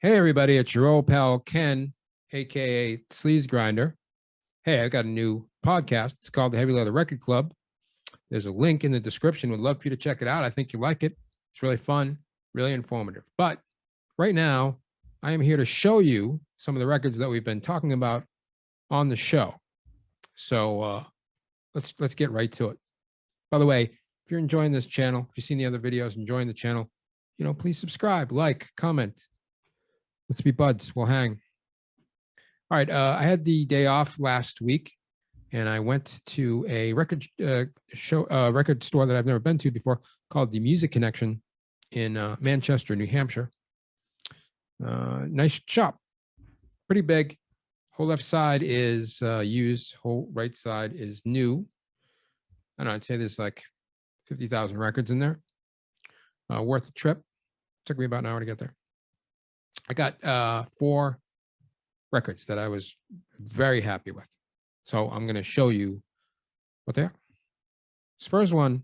Hey, everybody, it's your old pal Ken, aka Sleaze Grinder. Hey, I got a new podcast. It's called the Heavy Leather Record Club. There's a link in the description. Would love for you to check it out. I think you like it. It's really fun, really informative. But right now, I am here to show you some of the records that we've been talking about on the show. So let's get right to it. By the way, if you're enjoying this channel, if you've seen the other videos, enjoying the channel, please subscribe, like, comment. Let's be buds. We'll hang. All right. I had the day off last week, and I went to a record record store that I've never been to before, called the Music Connection in Manchester, New Hampshire. Nice shop, pretty big. Whole left side is used. Whole right side is new. I don't know. I'd say there's like 50,000 records in there. Worth the trip. Took me about an hour to get there. I got 4 records that I was very happy with. So I'm going to show you what they are. This first one,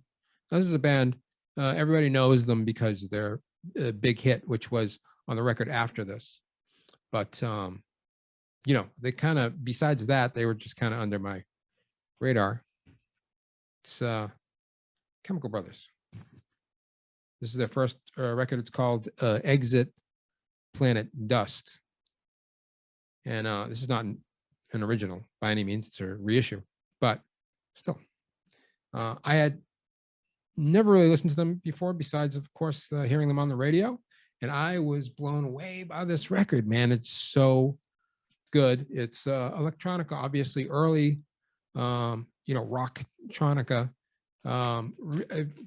this is a band, everybody knows them because they're a big hit, which was on the record after this. But, they kind of, besides that, they were just kind of under my radar. It's Chemical Brothers. This is their first record. It's called Exit Planet Dust. And this is not an original by any means. It's a reissue, but still. I had never really listened to them before, besides, of course, hearing them on the radio. And I was blown away by this record, man. It's so good. It's electronica, obviously, early, rocktronica.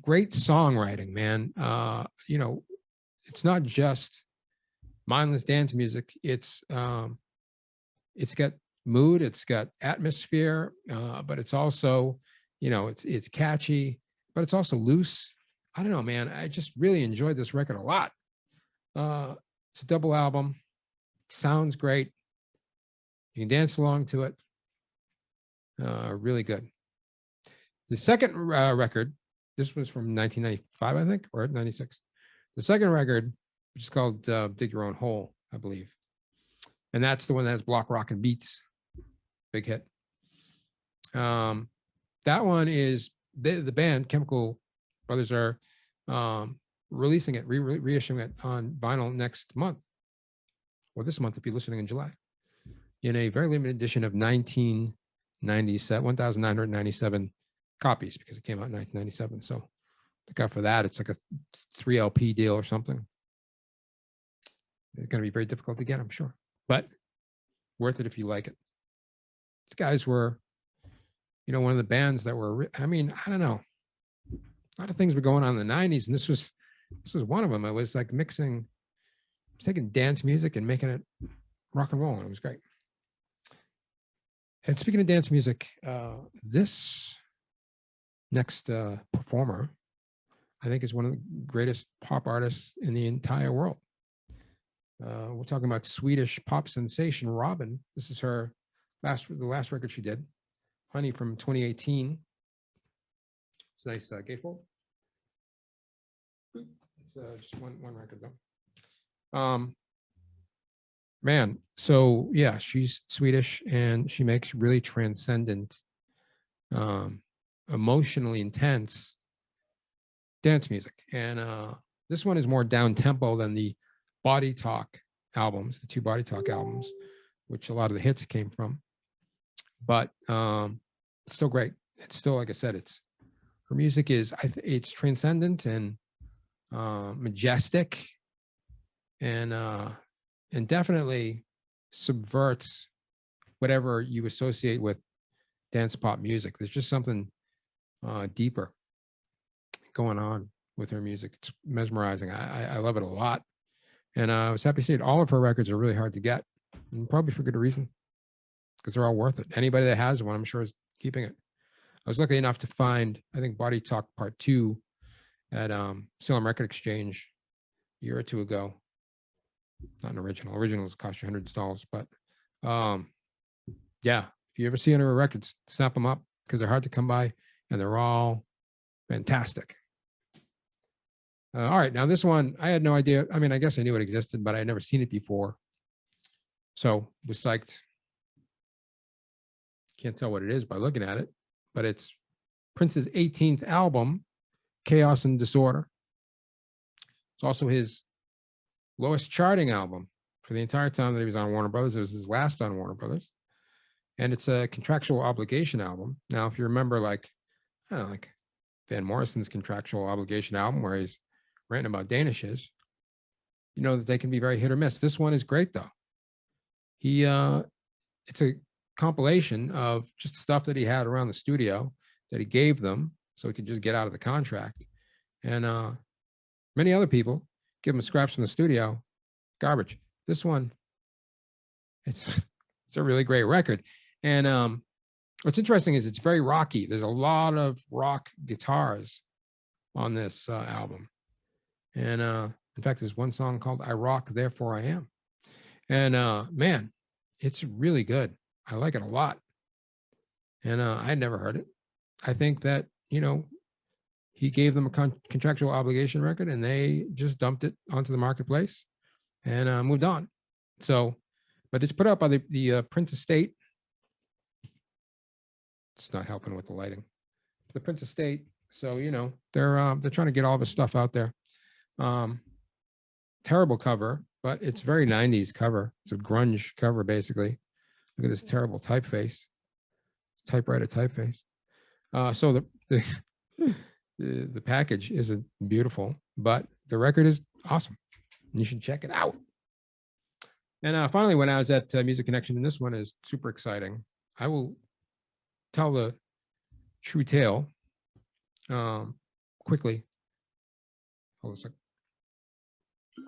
Great songwriting, man. It's not just mindless dance music. It's got mood, it's got atmosphere, but it's also, it's catchy, but it's also loose. I don't know, man. I just really enjoyed this record a lot. It's a double album. Sounds great. You can dance along to it. Really good. The second record, this was from 1995, I think, or 96. The second record, which is called Dig Your Own Hole, I believe. And that's the one that has block rock and beats. Big hit. That one is the band Chemical Brothers are releasing it, reissuing it on vinyl next month, or this month if you're listening in July, in a very limited edition of 1,997 copies, because it came out in 1997. So look out for that. It's like a 3 LP deal or something. It's going to be very difficult to get, I'm sure, but worth it if you like it. These guys were, one of the bands that were, I don't know. A lot of things were going on in the 90s, and this was one of them. It was like taking dance music and making it rock and roll, and it was great. And speaking of dance music, this next performer, I think, is one of the greatest pop artists in the entire world. We're talking about Swedish pop sensation Robin. This is the last record she did, Honey, from 2018. It's a nice gatefold. It's just one record though. Man, so yeah, she's Swedish, and she makes really transcendent, emotionally intense dance music. And this one is more down tempo than the Body Talk albums, the 2 Body Talk albums, which a lot of the hits came from. But it's still great. It's still, like I said, her music is, it's transcendent and majestic, and definitely subverts whatever you associate with dance pop music. There's just something deeper going on with her music. It's mesmerizing. I love it a lot. And I was happy to see it. All of her records are really hard to get, and probably for good reason, because they're all worth it. Anybody that has one, I'm sure, is keeping it. I was lucky enough to find, I think, Body Talk Part 2 at Salem Record Exchange a year or 2 ago. Not an original. Originals cost you hundreds of dollars, but yeah, if you ever see any of her records, snap them up, because they're hard to come by, and they're all fantastic. All right, now this one, I had no idea. I mean, I guess I knew it existed, but I had never seen it before. So was psyched. Can't tell what it is by looking at it, but it's Prince's 18th album, Chaos and Disorder. It's also his lowest charting album for the entire time that he was on Warner Brothers. It was his last on Warner Brothers. And it's a contractual obligation album. Now, if you remember, like, I don't know, like Van Morrison's contractual obligation album, where he's ranting about Danishes, you know that they can be very hit or miss. This one is great, though. It's a compilation of just stuff that he had around the studio that he gave them so he could just get out of the contract. And many other people give him scraps from the studio, garbage. This one, it's a really great record. And what's interesting is it's very rocky. There's a lot of rock guitars on this album. And in fact, there's one song called I Rock, Therefore I Am. And man, it's really good. I like it a lot. And I had never heard it. I think that, you know, he gave them a contractual obligation record and they just dumped it onto the marketplace and moved on. So, but it's put out by the Prince Estate. It's not helping with the lighting. The Prince Estate. So, you know, they're trying to get all this stuff out there. Terrible cover, but it's very 90s cover. It's a grunge cover, basically. Look at this terrible typeface. Typewriter typeface. So the package isn't beautiful, but the record is awesome. You should check it out. And finally, when I was at Music Connection, and this one is super exciting, I will tell the true tale quickly. Hold on a second. I'm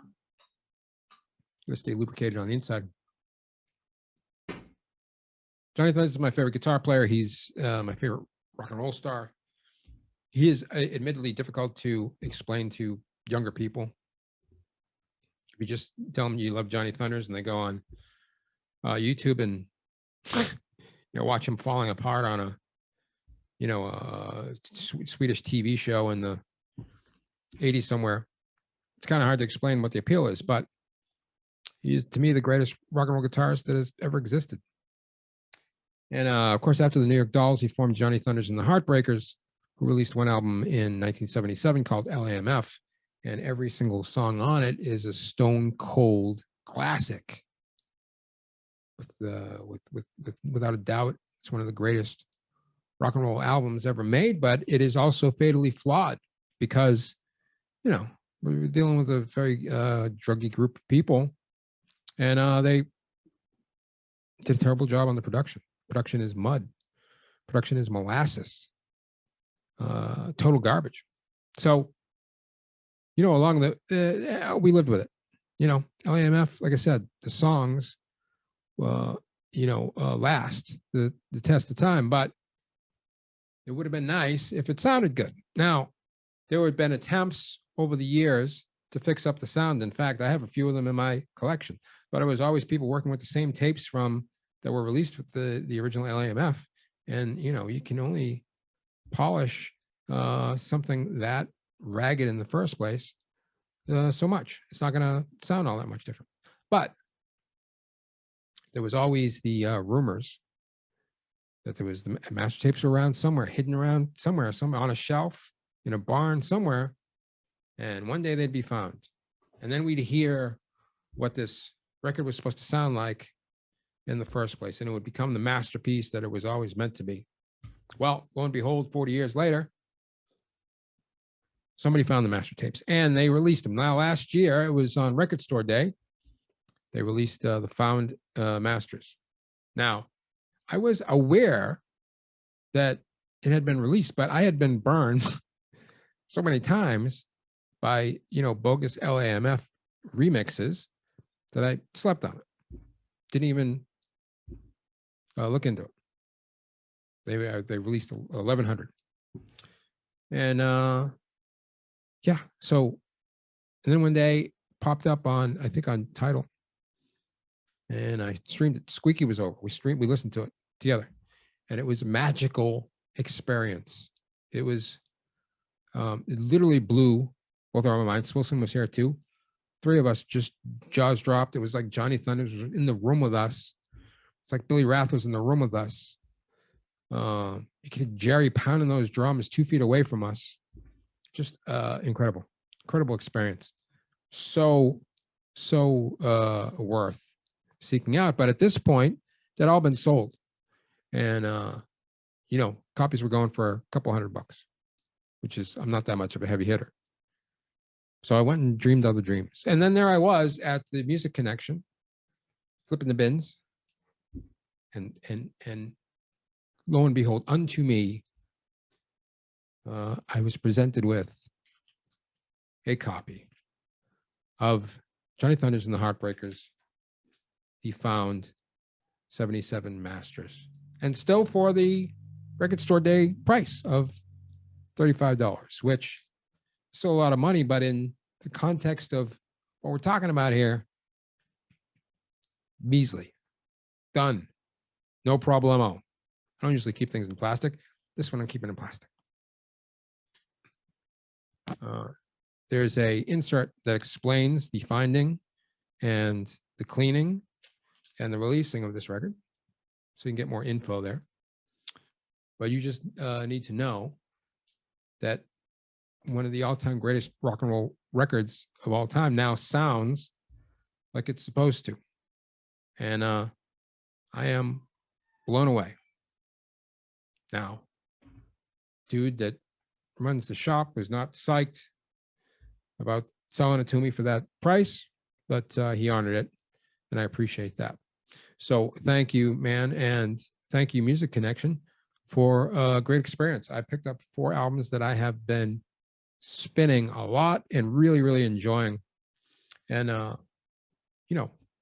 going to stay lubricated on the inside. Johnny Thunders is my favorite guitar player. He's my favorite rock and roll star. He is admittedly difficult to explain to younger people. If you just tell them you love Johnny Thunders and they go on YouTube and watch him falling apart on a Swedish TV show in the 80s somewhere, it's kind of hard to explain what the appeal is, but he is, to me, the greatest rock and roll guitarist that has ever existed. And of course, after the New York Dolls, he formed Johnny Thunders and the Heartbreakers, who released one album in 1977 called LAMF. And every single song on it is a stone cold classic. Without a doubt, it's one of the greatest rock and roll albums ever made, but it is also fatally flawed because, we're dealing with a very druggy group of people, and they did a terrible job on the production. Production is mud. Production is molasses. Total garbage. So, along we lived with it. LAMF, like I said, the songs, last the test of time, but it would have been nice if it sounded good. Now, there have been attempts over the years to fix up the sound. In fact, I have a few of them in my collection, but it was always people working with the same tapes that were released with the original LAMF. And, you can only polish something that ragged in the first place so much. It's not going to sound all that much different. But there was always the rumors that there was the master tapes were around somewhere, hidden around somewhere on a shelf, in a barn somewhere. And one day they'd be found. And then we'd hear what this record was supposed to sound like in the first place. And it would become the masterpiece that it was always meant to be. Well, lo and behold, 40 years later, somebody found the master tapes and they released them. Now, last year, it was on Record Store Day. They released the found masters. Now, I was aware that it had been released, but I had been burned so many times by, bogus LAMF remixes that I slept on it. Didn't even look into it. They released 1,100. And so, and then one day popped up on, I think on Tidal, and I streamed it. Squeaky was over. We listened to it together, and it was a magical experience. It was, it literally blew both are on my mind. Wilson was here too. Three of us just jaws dropped. It was like Johnny Thunders was in the room with us. It's like Billy Rath was in the room with us. You could hear Jerry pounding those drums 2 feet away from us. Just incredible experience. So worth seeking out. But at this point, that all been sold, and copies were going for a couple $100, which is, I'm not that much of a heavy hitter. So I went and dreamed other dreams, and then there I was at the Music Connection, flipping the bins, and lo and behold, unto me, I was presented with a copy of Johnny Thunders and the Heartbreakers, the found 77 masters, and still for the record store day price of $35, which is still a lot of money, but in the context of what we're talking about here, measly. Done. No problemo. I don't usually keep things in plastic. This one I'm keeping in plastic. There's a insert that explains the finding and the cleaning and the releasing of this record, so you can get more info there. But you just need to know that one of the all-time greatest rock and roll records of all time now sounds like it's supposed to. And I am blown away. Now, dude that runs the shop was not psyched about selling it to me for that price, but he honored it, and I appreciate that. So thank you, man, and thank you, Music Connection, for a great experience. I picked up 4 albums that I have been spinning a lot and really, really enjoying, and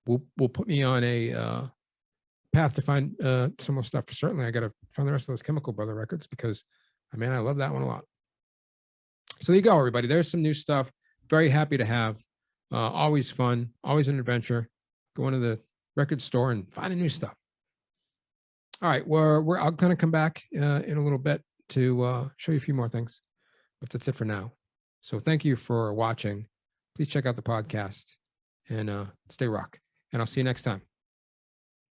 will put me on a path to find some more stuff. Certainly, I got to find the rest of those Chemical Brother records, because I love that one a lot. So there you go, everybody. There's some new stuff. Very happy to have. Always fun. Always an adventure. Going to the record store and finding new stuff. All right, I'll kind of come back in a little bit to show you a few more things, but that's it for now. So thank you for watching. Please check out the podcast and stay rock. And I'll see you next time.